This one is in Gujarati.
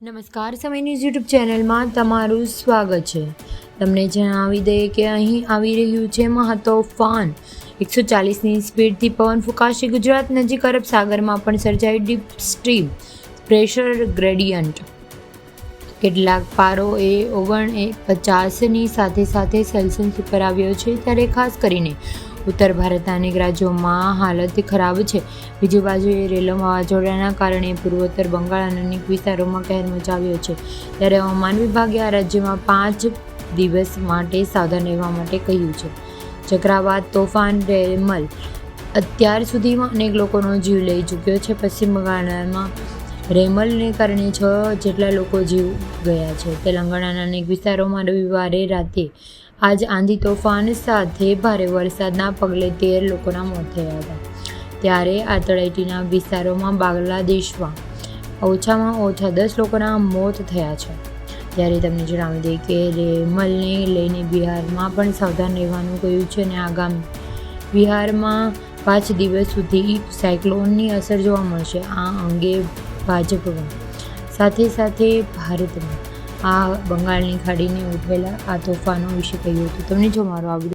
નમસ્કાર, સમય ન્યૂઝ યુટ્યુબ ચેનલમાં તમારું સ્વાગત છે. તમને જણાવી દઈએ કે અહીં આવી રહ્યું છે મહાતોફાન. 140ની સ્પીડથી પવન ફૂંકાશે ગુજરાત નજીક. અરબ સાગરમાં પણ સર્જાઈ ડીપ સ્ટ્રીમ પ્રેશર ગ્રેડિયન્ટ. કેટલાક પારો એ 49ની સાથે સેલ્સિયસ ઉપર આવ્યો છે, ત્યારે ખાસ કરીને ઉત્તર ભારતના અનેક રાજ્યોમાં હાલત ખરાબ છે. બીજી બાજુએ રેલમ વાવાઝોડાના કારણે પૂર્વોત્તર બંગાળ અને અનેક વિસ્તારોમાં કહેર મચાવ્યો છે. ત્યારે હવામાન વિભાગે આ રાજ્યમાં 5 દિવસ માટે સાવધાન રહેવા માટે કહ્યું છે. ચક્રવાત તોફાન રેમલ અત્યાર સુધીમાં અનેક લોકોનો જીવ લઈ ચૂક્યો છે. પશ્ચિમ બંગાળમાં રેમલને કારણે 6 જેટલા લોકો જીવ ગયા છે. તેલંગાણાના અનેક વિસ્તારોમાં રવિવારે રાતે આજ આંધી તોફાન સાથે ભારે વરસાદના પગલે 13 લોકોના મોત થયા હતા. ત્યારે આ તળેટીના વિસ્તારોમાં બાંગ્લાદેશમાં ઓછામાં ઓછા 10 લોકોના મોત થયા છે. ત્યારે તમને જણાવી દઈએ કે રેમલને લઈને બિહારમાં પણ સાવધાન રહેવાનું કહ્યું છે અને આગામી બિહારમાં 5 દિવસ સુધી સાયક્લોનની અસર જોવા મળશે. આ અંગે ભાજપમાં સાથે ભારતમાં આ બંગાળની ખાડીને ઉઠેલા આ તોફાનો વિશે કહ્યું હતું. તમને જો મારો આ